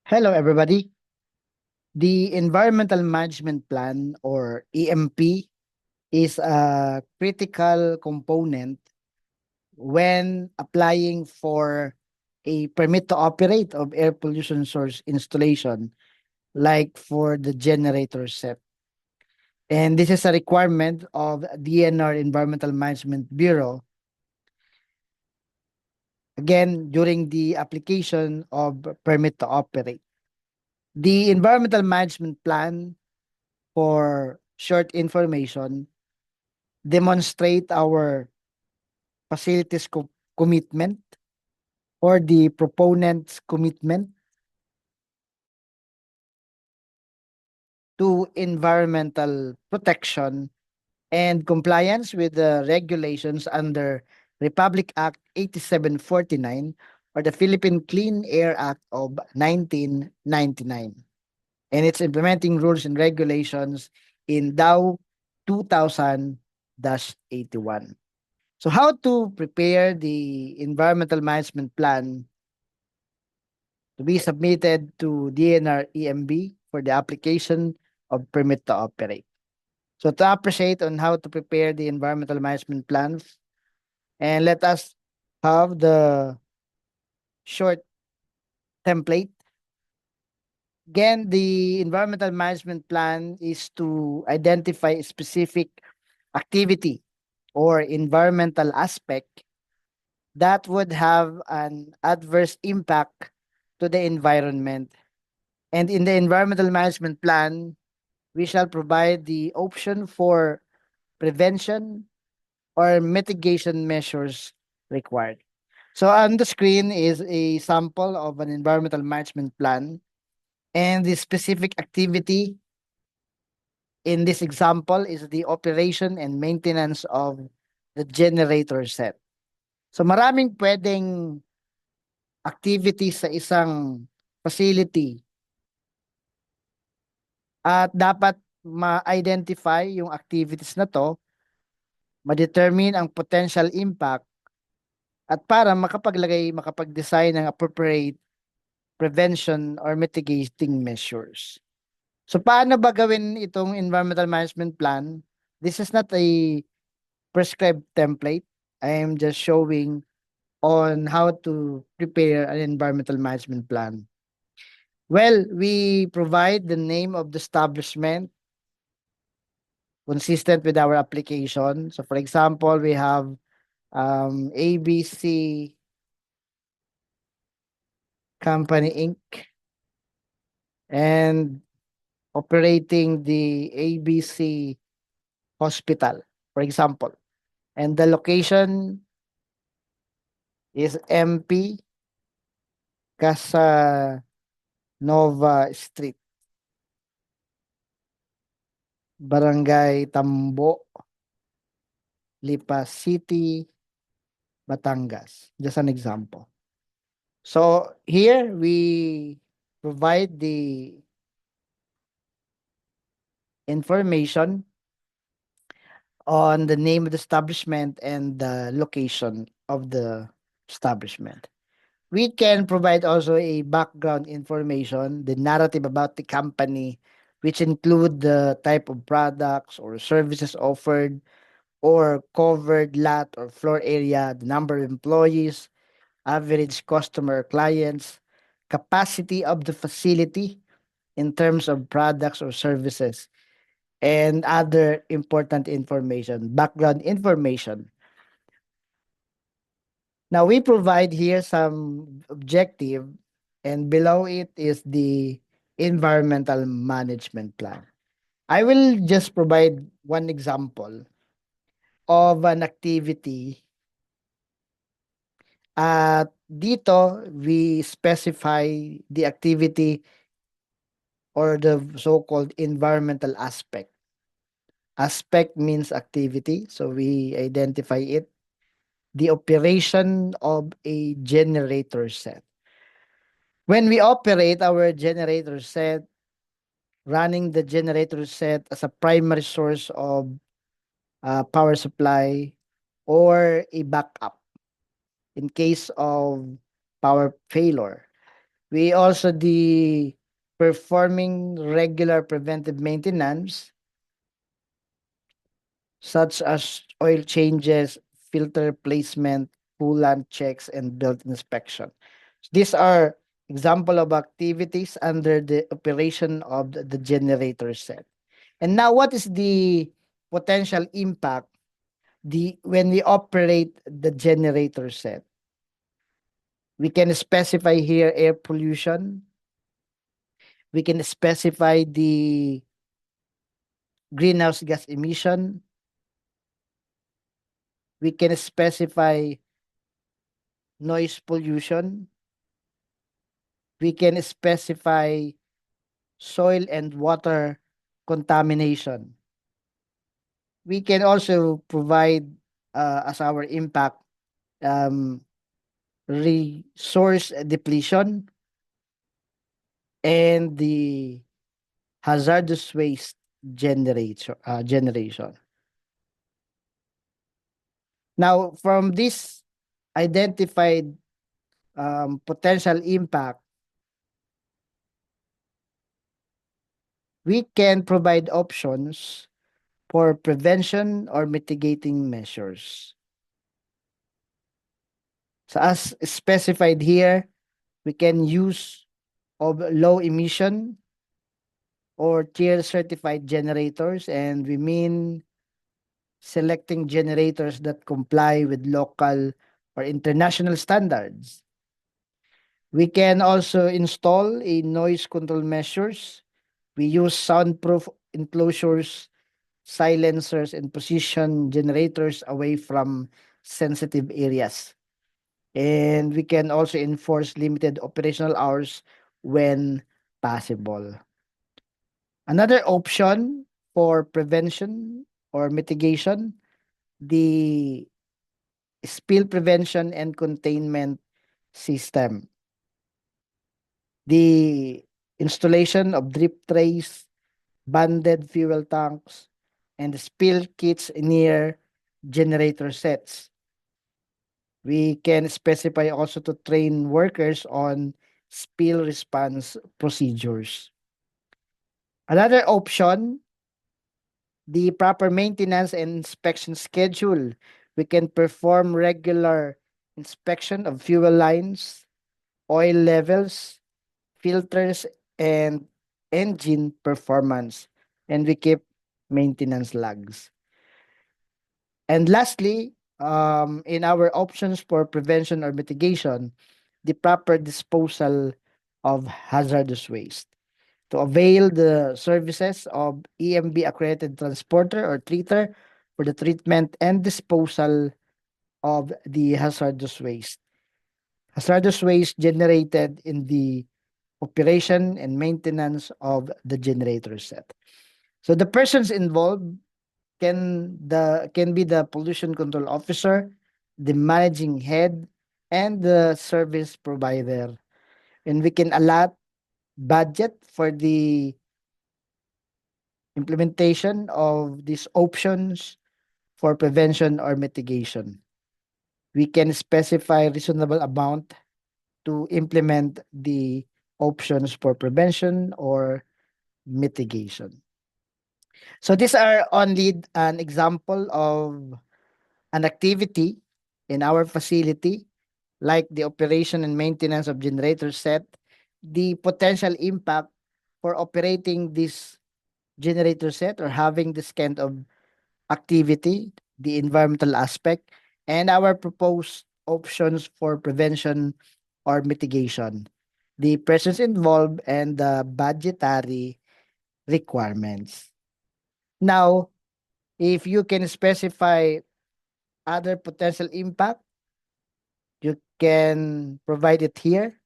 Hello, everybody. The Environmental Management Plan, or EMP, is a critical component when applying for a permit to operate of air pollution source installation, like for the generator set. And this is a requirement of DNR Environmental Management Bureau, again, during the application of permit to operate. The Environmental Management Plan, for short information, demonstrate our facilities commitment or the proponent's commitment to environmental protection and compliance with the regulations under Republic Act 8749 or the Philippine Clean Air Act of 1999 and its implementing rules and regulations in DAO 2000-81. So how to prepare the environmental management plan to be submitted to DNR EMB for the application of permit to operate. So to appreciate on how to prepare the environmental management plans, and let us have the short template. Again, the environmental management plan is to identify a specific activity or environmental aspect that would have an adverse impact to the environment. And in the environmental management plan, we shall provide the option for prevention or mitigation measures required. So on the screen is a sample of an environmental management plan, and the specific activity in this example is the operation and maintenance of the generator set. So maraming pwedeng activities sa isang facility at dapat ma-identify yung activities na to, ma-determine ang potential impact at para makapag-design ng appropriate prevention or mitigating measures. So paano ba gawin itong environmental management plan? This is not a prescribed template. I am just showing on how to prepare an environmental management plan. Well, we provide the name of the establishment consistent with our application. So for example, we have ABC Company Inc. and operating the ABC Hospital, for example. And the location is MP Casanova Street, Barangay Tambo, Lipa City, Batangas. Just an example. So here we provide the information on the name of the establishment and the location of the establishment. We can provide also a background information, the narrative about the company, which include the type of products or services offered, or covered lot or floor area, the number of employees, average customer clients, capacity of the facility in terms of products or services, and other important information, background information. Now we provide here some objective, and below it is the environmental management plan. I will just provide one example of an activity. At dito, we specify the activity or the so-called environmental aspect. Aspect means activity, so we identify it. The operation of a generator set. When we operate our generator set, running the generator set as a primary source of power supply or a backup in case of power failure. We also the performing regular preventive maintenance such as oil changes, filter replacement, coolant checks, and belt inspection. These are example of activities under the operation of the generator set. And now what is the potential impact when we operate the generator set? We can specify here air pollution. We can specify the greenhouse gas emission. We can specify noise pollution. We can specify soil and water contamination. We can also provide as our impact um, resource depletion and the hazardous waste generation. Now, from this identified potential impact, we can provide options for prevention or mitigating measures. So as specified here, we can use of low emission or tier certified generators, and we mean selecting generators that comply with local or international standards. We can also install a noise control measures. We use soundproof enclosures, silencers, and position generators away from sensitive areas. And we can also enforce limited operational hours when possible. Another option for prevention or mitigation, the spill prevention and containment system. The installation of drip trays, banded fuel tanks, and spill kits near generator sets. We can specify also to train workers on spill response procedures. Another option, the proper maintenance and inspection schedule. We can perform regular inspection of fuel lines, oil levels, filters, and engine performance. And we keep maintenance logs. And lastly, in our options for prevention or mitigation, the proper disposal of hazardous waste. To avail the services of EMB accredited transporter or treater for the treatment and disposal of the hazardous waste. Hazardous waste generated in the operation and maintenance of the generator set. So the persons involved can be the pollution control officer, the managing head, and the service provider. And we can allot budget for the implementation of these options for prevention or mitigation. We can specify reasonable amount to implement the options for prevention or mitigation. So these are only an example of an activity in our facility, like the operation and maintenance of generator set, the potential impact for operating this generator set or having this kind of activity, the environmental aspect, and our proposed options for prevention or mitigation, the persons involved, and the budgetary requirements. Now, if you can specify other potential impact, you can provide it here.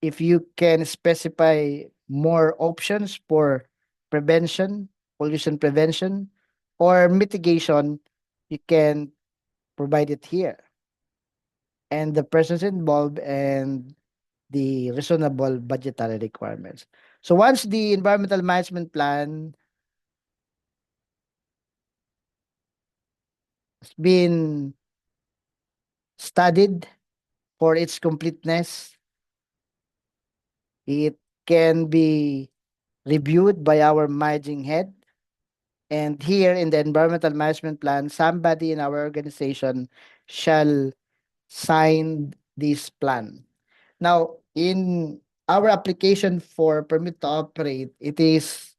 If you can specify more options for prevention, pollution prevention, or mitigation, you can provide it here. And the persons involved and the reasonable budgetary requirements. So once the environmental management plan has been studied for its completeness, It can be reviewed by our managing head. And here in the environmental management plan, somebody in our organization shall sign this plan. Now, in our application for permit to operate, it is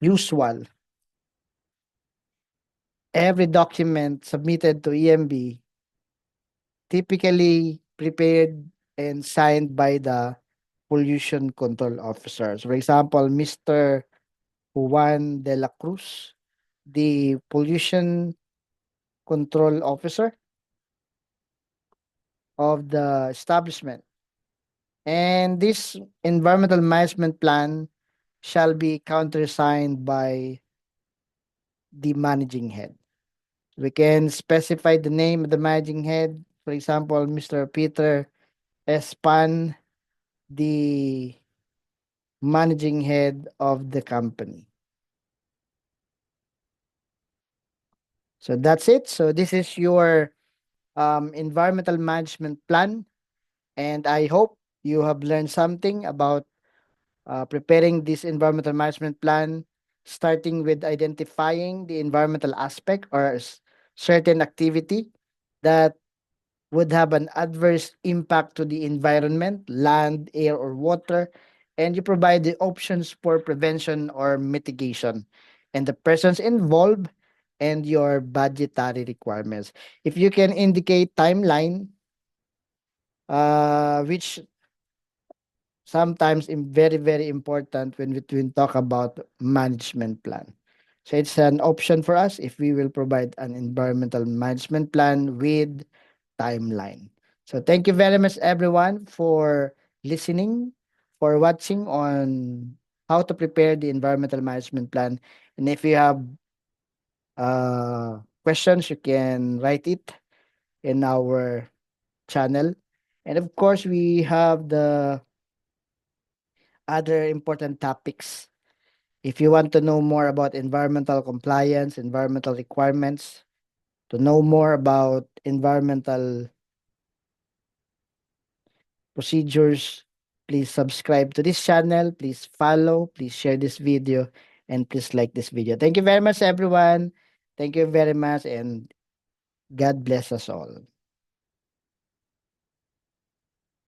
usual. Every document submitted to EMB typically prepared and signed by the pollution control officers. For example, Mr. Juan de la Cruz, the pollution control officer of the establishment. And this environmental management plan shall be countersigned by the managing head. We can specify the name of the managing head. For example, Mr. Peter Espan, the managing head of the company. So that's it. So this is your environmental management plan. And I hope you have learned something about preparing this environmental management plan, starting with identifying the environmental aspect or certain activity that would have an adverse impact to the environment, land, air, or water, and you provide the options for prevention or mitigation, and the persons involved and your budgetary requirements. If you can indicate timeline, which sometimes very, very important when we talk about management plan. So it's an option for us if we will provide an environmental management plan with timeline. So thank you very much everyone for listening, for watching on how to prepare the environmental management plan. And if you have questions, you can write it in our channel. And of course, we have the other important topics. If you want to know more about environmental compliance, environmental requirements, to know more about environmental procedures, please subscribe to this channel, please follow, please share this video, and please like this video. Thank you very much, everyone. Thank you very much, and God bless us all.